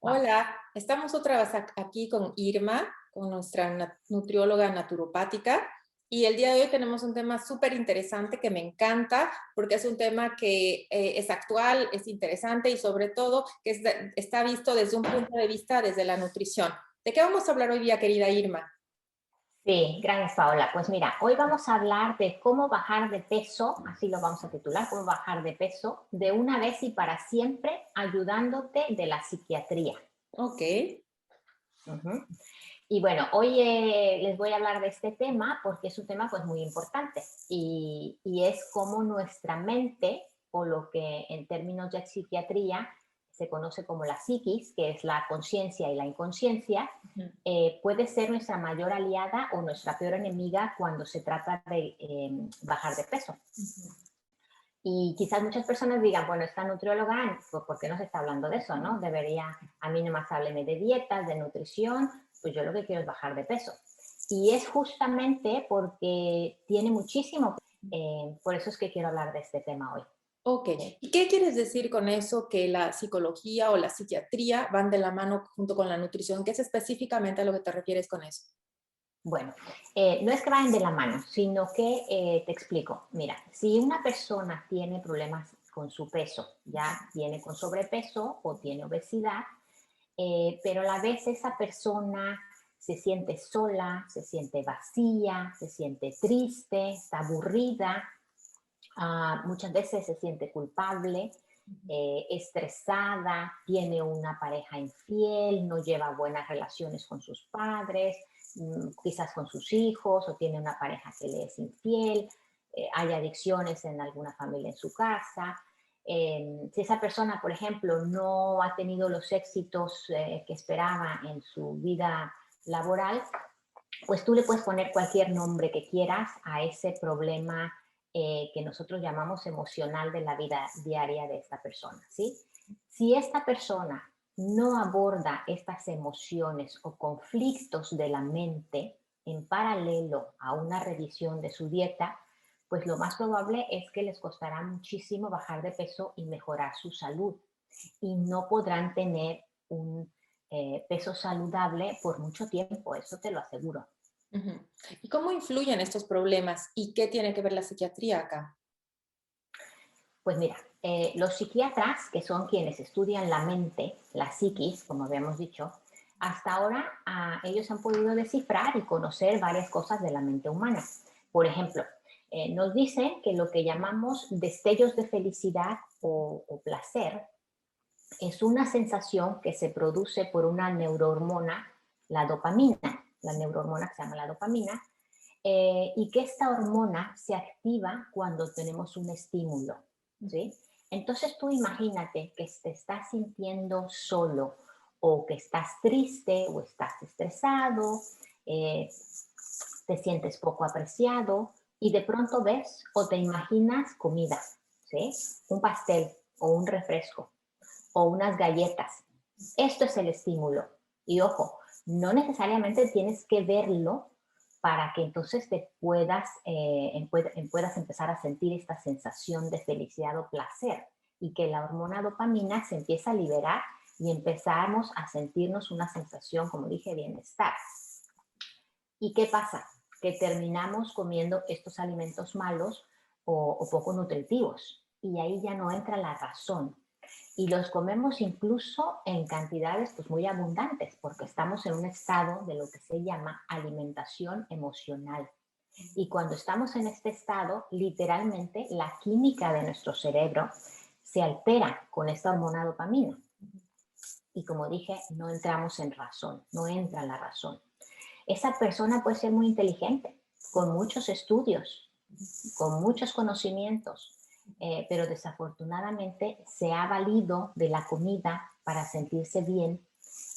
Vamos. Hola, estamos otra vez aquí con Irma, con nuestra nutrióloga naturopática, y el día de hoy tenemos un tema súper interesante que me encanta porque es un tema que es actual, es interesante y sobre todo que está visto desde un punto de vista desde la nutrición. ¿De qué vamos a hablar hoy día, querida Irma? Sí, gracias Paola. Pues mira, hoy vamos a hablar de cómo bajar de peso, así lo vamos a titular, cómo bajar de peso de una vez y para siempre, ayudándote de la psiquiatría. Ok. Ujú. Y bueno, hoy les voy a hablar de este tema porque es un tema pues muy importante y es cómo nuestra mente, o lo que en términos de psiquiatría se conoce como la psiquis, que es la conciencia y la inconsciencia, Ujú. puede ser nuestra mayor aliada o nuestra peor enemiga cuando se trata de bajar de peso. Ujú. Y quizás muchas personas digan, bueno, esta nutrióloga, pues, ¿por qué no se está hablando de eso, no? Debería, a mí nomás hábleme de dietas, de nutrición, pues yo lo que quiero es bajar de peso. Y es justamente porque tiene muchísimo, por eso es que quiero hablar de este tema hoy. Ok, ¿Sí? ¿y qué quieres decir con eso que la psicología o la psiquiatría van de la mano junto con la nutrición? ¿Qué es específicamente a lo que te refieres con eso? Bueno, no es que vayan de la mano, sino que te explico. Mira, si una persona tiene problemas con su peso, ya viene con sobrepeso o tiene obesidad, pero a la vez esa persona se siente sola, se siente vacía, se siente triste, está aburrida, muchas veces se siente culpable, estresada, tiene una pareja infiel, no lleva buenas relaciones con sus padres, quizás con sus hijos, o tiene una pareja que le es infiel, hay adicciones en alguna familia en su casa. Si esa persona, por ejemplo, no ha tenido los éxitos que esperaba en su vida laboral, pues tú le puedes poner cualquier nombre que quieras a ese problema que nosotros llamamos emocional de la vida diaria de esta persona, ¿sí? Si esta persona no aborda estas emociones o conflictos de la mente en paralelo a una revisión de su dieta, pues lo más probable es que les costará muchísimo bajar de peso y mejorar su salud y no podrán tener un peso saludable por mucho tiempo, eso te lo aseguro. Ujú. ¿Y cómo influyen estos problemas y qué tiene que ver la psiquiatría acá? Pues mira, los psiquiatras, que son quienes estudian la mente, la psiquis, como habíamos dicho, hasta ahora ellos han podido descifrar y conocer varias cosas de la mente humana. Por ejemplo, nos dicen que lo que llamamos destellos de felicidad o placer es una sensación que se produce por una neurohormona, la dopamina, la neurohormona que se llama la dopamina, y que esta hormona se activa cuando tenemos un estímulo, ¿sí? Entonces tú imagínate que te estás sintiendo solo o que estás triste o estás estresado, eh, te sientes poco apreciado y de pronto ves o te imaginas comida, ¿sí? Un pastel o un refresco o unas galletas. Esto es el estímulo. Y ojo, no necesariamente tienes que verlo para que entonces te puedas empezar a sentir esta sensación de felicidad o placer y que la hormona dopamina se empieza a liberar y empezamos a sentirnos una sensación, como dije, bienestar. ¿Y qué pasa? Que terminamos comiendo estos alimentos malos o poco nutritivos y ahí ya no entra la razón, y los comemos incluso en cantidades pues muy abundantes porque estamos en un estado de lo que se llama alimentación emocional. Y cuando estamos en este estado, literalmente la química de nuestro cerebro se altera con esta hormona dopamina. Y como dije, no entramos en razón, no entra la razón. Esa persona puede ser muy inteligente, con muchos estudios, con muchos conocimientos, pero desafortunadamente se ha valido de la comida para sentirse bien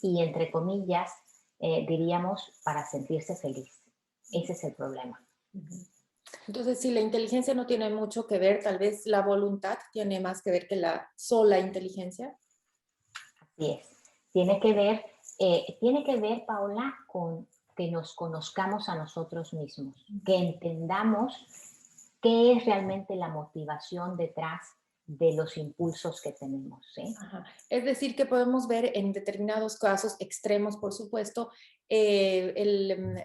y, entre comillas, diríamos, para sentirse feliz. Ese es el problema. Ujú. Entonces, si la inteligencia no tiene mucho que ver, tal vez la voluntad tiene más que ver que la sola inteligencia. Así es. Tiene que ver, Paola, con que nos conozcamos a nosotros mismos, que entendamos qué es realmente la motivación detrás de los impulsos que tenemos, ¿sí? Ajá. Es decir, que podemos ver en determinados casos extremos, por supuesto,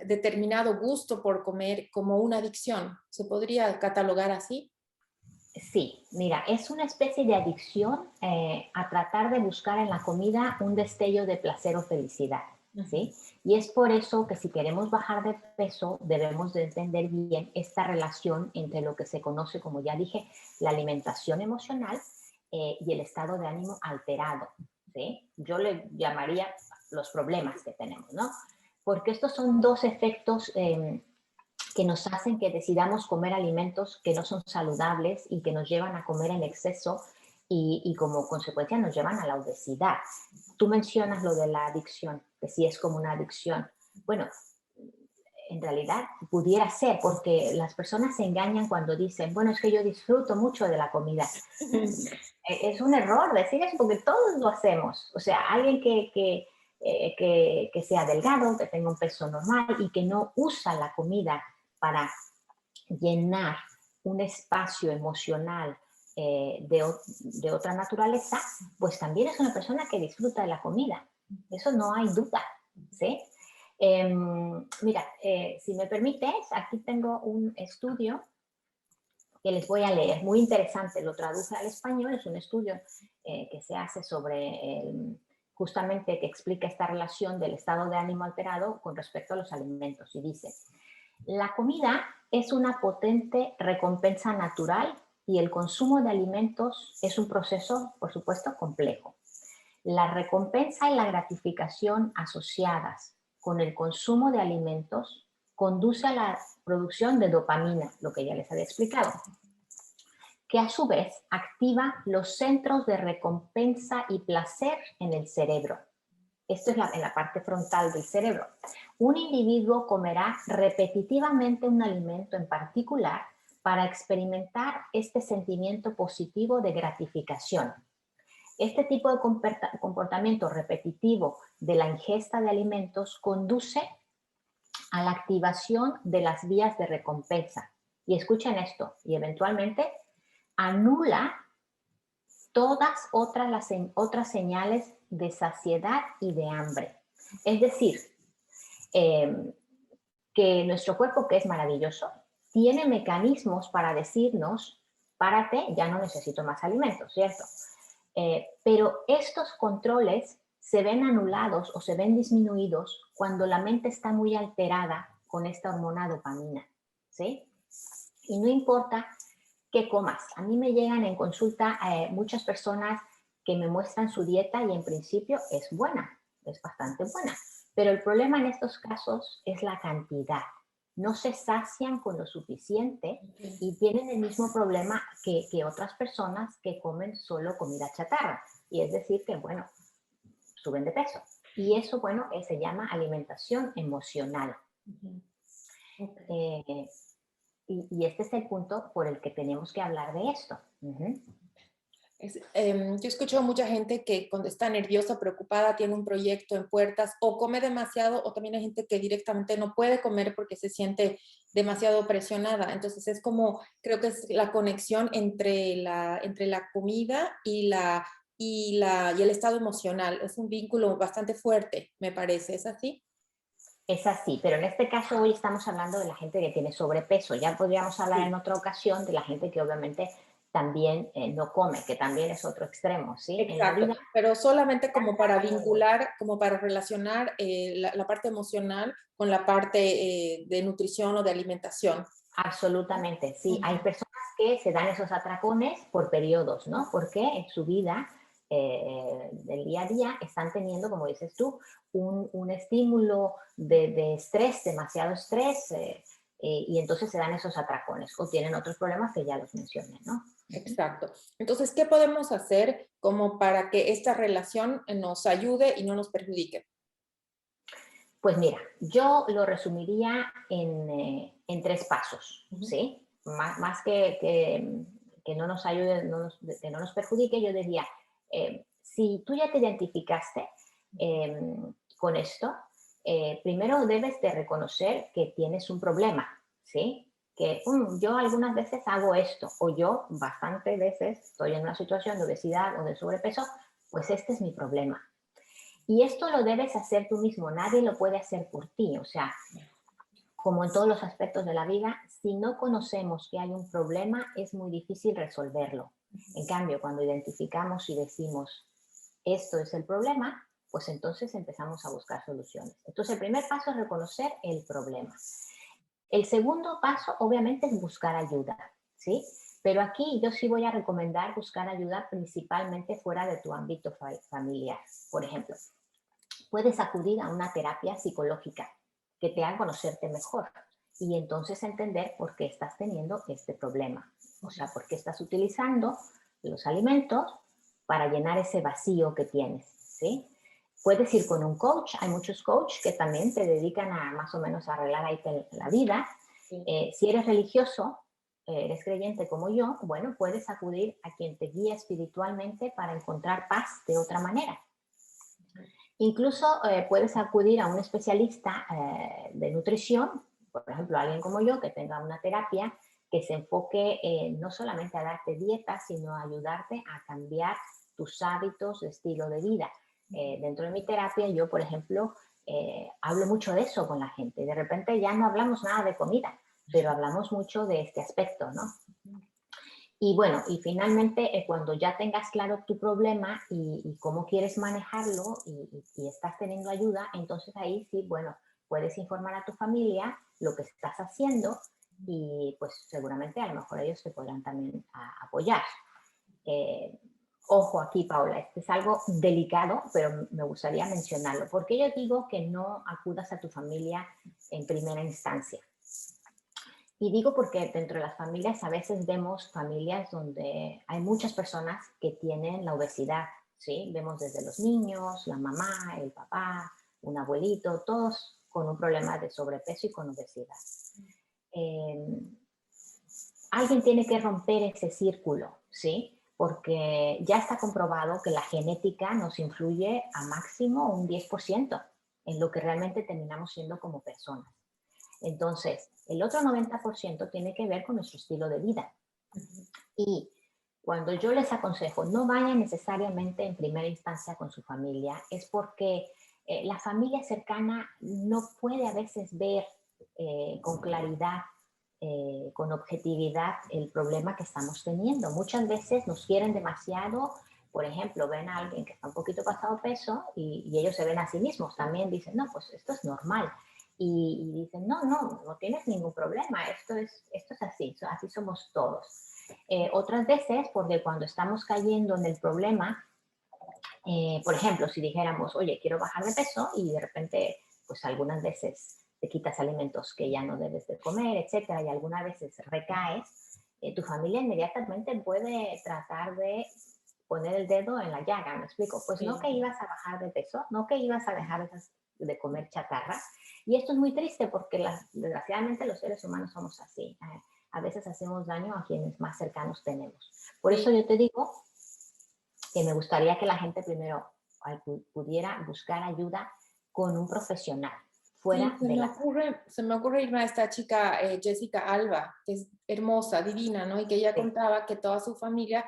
determinado gusto por comer como una adicción. ¿Se podría catalogar así? Sí, mira, es una especie de adicción a tratar de buscar en la comida un destello de placer o felicidad, ¿sí? Y es por eso que si queremos bajar de peso, debemos de entender bien esta relación entre lo que se conoce, como ya dije, la alimentación emocional y el estado de ánimo alterado, ¿sí? Yo le llamaría los problemas que tenemos, ¿no? Porque estos son dos efectos que nos hacen que decidamos comer alimentos que no son saludables y que nos llevan a comer en exceso y como consecuencia nos llevan a la obesidad. Tú mencionas lo de la adicción, que sí es como una adicción. Bueno, en realidad pudiera ser, porque las personas se engañan cuando dicen, bueno, es que yo disfruto mucho de la comida. Es un error decir eso porque todos lo hacemos. O sea, alguien que sea delgado, que tenga un peso normal y que no usa la comida para llenar un espacio emocional de otra naturaleza, pues también es una persona que disfruta de la comida. Eso no hay duda, ¿sí? Mira, si me permites, aquí tengo un estudio que les voy a leer, muy interesante, lo traduce al español, es un estudio que se hace sobre justamente que explica esta relación del estado de ánimo alterado con respecto a los alimentos y dice, la comida es una potente recompensa natural y el consumo de alimentos es un proceso, por supuesto, complejo. La recompensa y la gratificación asociadas con el consumo de alimentos conduce a la producción de dopamina, lo que ya les había explicado, que a su vez activa los centros de recompensa y placer en el cerebro. Esto es en la parte frontal del cerebro. Un individuo comerá repetitivamente un alimento en particular para experimentar este sentimiento positivo de gratificación. Este tipo de comportamiento repetitivo de la ingesta de alimentos conduce a la activación de las vías de recompensa. Y escuchen esto, y eventualmente anula todas otras señales de saciedad y de hambre. Es decir, que nuestro cuerpo, que es maravilloso, tiene mecanismos para decirnos, párate, ya no necesito más alimentos, ¿cierto? Pero estos controles se ven anulados o se ven disminuidos cuando la mente está muy alterada con esta hormona dopamina, ¿sí? Y no importa qué comas. A mí me llegan en consulta muchas personas que me muestran su dieta y en principio es buena, es bastante buena. Pero el problema en estos casos es la cantidad. No se sacian con lo suficiente y tienen el mismo problema que otras personas que comen solo comida chatarra. Y es decir que, bueno, suben de peso. Y eso, bueno, se llama alimentación emocional. Y este es el punto por el que tenemos que hablar de esto. Yo escucho a mucha gente que cuando está nerviosa, preocupada, tiene un proyecto en puertas o come demasiado, o también hay gente que directamente no puede comer porque se siente demasiado presionada. Entonces es como, creo que es la conexión entre la comida y el estado emocional. Es un vínculo bastante fuerte, me parece. ¿Es así? Es así, pero en este caso hoy estamos hablando de la gente que tiene sobrepeso. Ya podríamos hablar en otra ocasión de la gente que obviamente también no come, que también es otro extremo, ¿sí? En la Exacto, vida pero solamente como para vincular, como para relacionar la parte emocional con la parte de nutrición o de alimentación. absolutamente, sí. Hay personas que se dan esos atracones por periodos, ¿no? Porque en su vida del día a día están teniendo, como dices tú, un estímulo de estrés, demasiado estrés, y entonces se dan esos atracones o tienen otros problemas que ya los mencioné, ¿no? Exacto. Entonces, ¿qué podemos hacer como para que esta relación nos ayude y no nos perjudique? Pues mira, yo lo resumiría en tres pasos, ¿sí? Más que no nos ayude, que no nos perjudique, yo diría, si tú ya te identificaste con esto, primero debes de reconocer que tienes un problema, ¿sí? que yo algunas veces hago esto, o yo bastantes veces estoy en una situación de obesidad o de sobrepeso, pues este es mi problema. Y esto lo debes hacer tú mismo, nadie lo puede hacer por ti. O sea, como en todos los aspectos de la vida, si no conocemos que hay un problema, es muy difícil resolverlo. En cambio, cuando identificamos y decimos, esto es el problema, pues entonces empezamos a buscar soluciones. Entonces, el primer paso es reconocer el problema. El segundo paso, obviamente, es buscar ayuda, ¿sí? Pero aquí yo sí voy a recomendar buscar ayuda principalmente fuera de tu ámbito familiar. Por ejemplo, puedes acudir a una terapia psicológica que te haga conocerte mejor y entonces entender por qué estás teniendo este problema. O sea, por qué estás utilizando los alimentos para llenar ese vacío que tienes, ¿sí? Puedes ir con un coach, hay muchos coaches que también te dedican a más o menos a arreglar ahí la vida. Sí. Si eres religioso, eres creyente como yo, bueno, puedes acudir a quien te guía espiritualmente para encontrar paz de otra manera. Incluso puedes acudir a un especialista de nutrición, por ejemplo, alguien como yo que tenga una terapia que se enfoque no solamente a darte dieta, sino a ayudarte a cambiar tus hábitos de estilo de vida. Dentro de mi terapia yo, por ejemplo, hablo mucho de eso con la gente. De repente ya no hablamos nada de comida, pero hablamos mucho de este aspecto, ¿no? Y bueno, y finalmente cuando ya tengas claro tu problema y cómo quieres manejarlo y estás teniendo ayuda, entonces ahí sí, bueno, puedes informar a tu familia lo que estás haciendo y pues seguramente a lo mejor ellos te podrán también apoyar. Ojo aquí, Paula, este es algo delicado, pero me gustaría mencionarlo. ¿Por qué yo digo que no acudas a tu familia en primera instancia? Y digo porque dentro de las familias a veces vemos familias donde hay muchas personas que tienen la obesidad, ¿sí? Vemos desde los niños, la mamá, el papá, un abuelito, todos con un problema de sobrepeso y con obesidad. Alguien tiene que romper ese círculo, ¿sí? Porque ya está comprobado que la genética nos influye a máximo un 10% en lo que realmente terminamos siendo como personas. Entonces, el otro 90% tiene que ver con nuestro estilo de vida. Y cuando yo les aconsejo, no vayan necesariamente en primera instancia con su familia, es porque la familia cercana no puede a veces ver con claridad, con objetividad el problema que estamos teniendo. Muchas veces nos quieren demasiado. Por ejemplo, ven a alguien que está un poquito pasado peso y ellos se ven a sí mismos. También dicen, no, pues esto es normal. Y dicen, no tienes ningún problema, esto es así, así somos todos. Otras veces, porque cuando estamos cayendo en el problema, por ejemplo, si dijéramos, oye, quiero bajar de peso y de repente, pues algunas veces te quitas alimentos que ya no debes de comer, etcétera, y algunas veces recaes, tu familia inmediatamente puede tratar de poner el dedo en la llaga, ¿me explico? Pues sí. No que ibas a bajar de peso, no que ibas a dejar de comer chatarra. Y esto es muy triste porque desgraciadamente los seres humanos somos así. A veces hacemos daño a quienes más cercanos tenemos. Por eso yo te digo que me gustaría que la gente primero pudiera buscar ayuda con un profesional. Fuera sí, se me ocurre irme a esta chica, Jessica Alba, que es hermosa, divina, ¿no? Y que ella contaba que toda su familia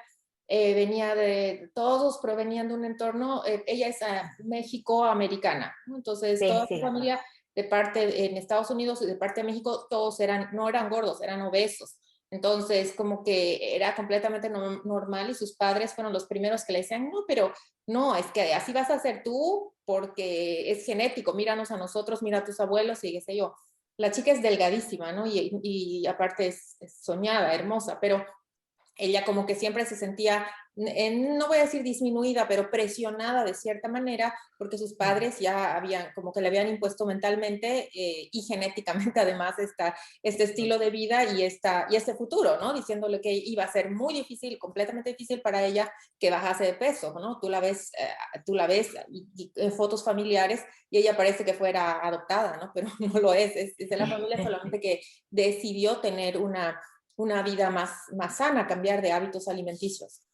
todos provenían de un entorno, ella es México-americana, ¿no? Entonces toda su familia de parte en Estados Unidos y de parte de México, todos no eran gordos, eran obesos. Entonces, como que era completamente normal y sus padres fueron los primeros que le decían, no, pero no, es que así vas a ser tú porque es genético, míranos a nosotros, mira a tus abuelos y qué sé yo. La chica es delgadísima, ¿no? Y aparte es soñada, hermosa, pero ella como que siempre se sentía, no voy a decir disminuida, pero presionada de cierta manera, porque sus padres ya como que le habían impuesto mentalmente y genéticamente además este estilo de vida y este futuro, ¿no? Diciéndole que iba a ser muy difícil, completamente difícil para ella que bajase de peso, ¿no? Tú la ves en fotos familiares y ella parece que fuera adoptada, ¿no? Pero no lo es de la familia solamente que decidió tener una vida más sana, cambiar de hábitos alimenticios.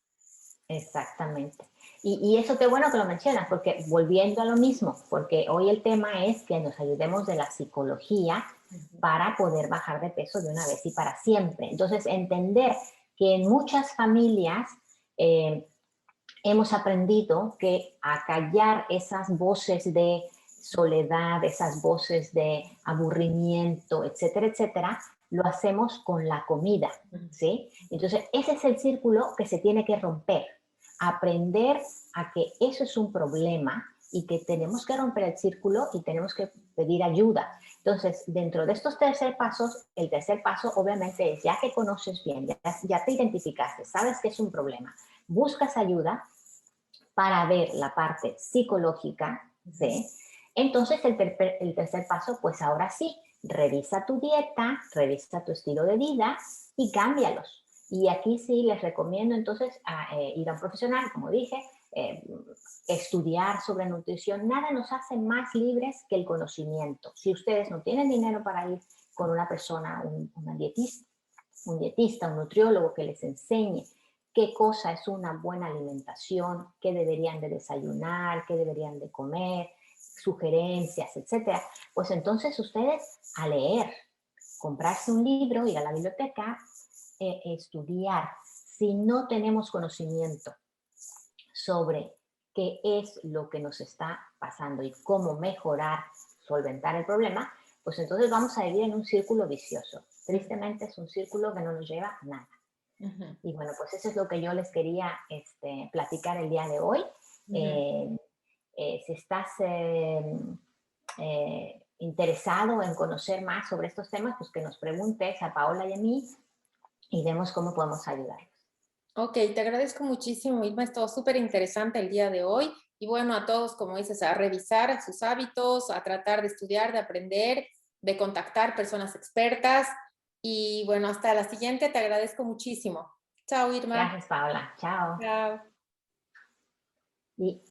Exactamente. Y eso qué bueno que lo mencionas, porque volviendo a lo mismo, porque hoy el tema es que nos ayudemos de la psicología para poder bajar de peso de una vez y para siempre. Entonces, entender que en muchas familias hemos aprendido que a callar esas voces de soledad, esas voces de aburrimiento, etcétera, etcétera, lo hacemos con la comida, ¿sí? Entonces, ese es el círculo que se tiene que romper. Aprender a que eso es un problema y que tenemos que romper el círculo y tenemos que pedir ayuda. Entonces, dentro de estos tercer pasos, el tercer paso obviamente es, ya que conoces bien, ya te identificaste, sabes que es un problema, buscas ayuda para ver la parte psicológica, ¿sí? Entonces, el tercer paso, pues ahora sí, revisa tu dieta, revisa tu estilo de vida y cámbialos. Y aquí sí les recomiendo entonces ir a un profesional, como dije, estudiar sobre nutrición. Nada nos hace más libres que el conocimiento. Si ustedes no tienen dinero para ir con una persona, un dietista, un nutriólogo que les enseñe qué cosa es una buena alimentación, qué deberían de desayunar, qué deberían de comer, sugerencias, etcétera, pues entonces ustedes a leer, comprarse un libro, ir a la biblioteca, estudiar. Si no tenemos conocimiento sobre qué es lo que nos está pasando y cómo mejorar, solventar el problema, pues entonces vamos a vivir en un círculo vicioso. Tristemente es un círculo que no nos lleva a nada. Y bueno, pues eso es lo que yo les quería platicar el día de hoy. Si estás interesado en conocer más sobre estos temas, pues que nos preguntes a Paola y a mí y vemos cómo podemos ayudar. Ok, te agradezco muchísimo, Irma, estuvo súper interesante el día de hoy. Y bueno, a todos, como dices, a revisar sus hábitos, a tratar de estudiar, de aprender, de contactar personas expertas. Y bueno, hasta la siguiente, te agradezco muchísimo. Chao, Irma. Gracias, Paola. Chao. Chao. Y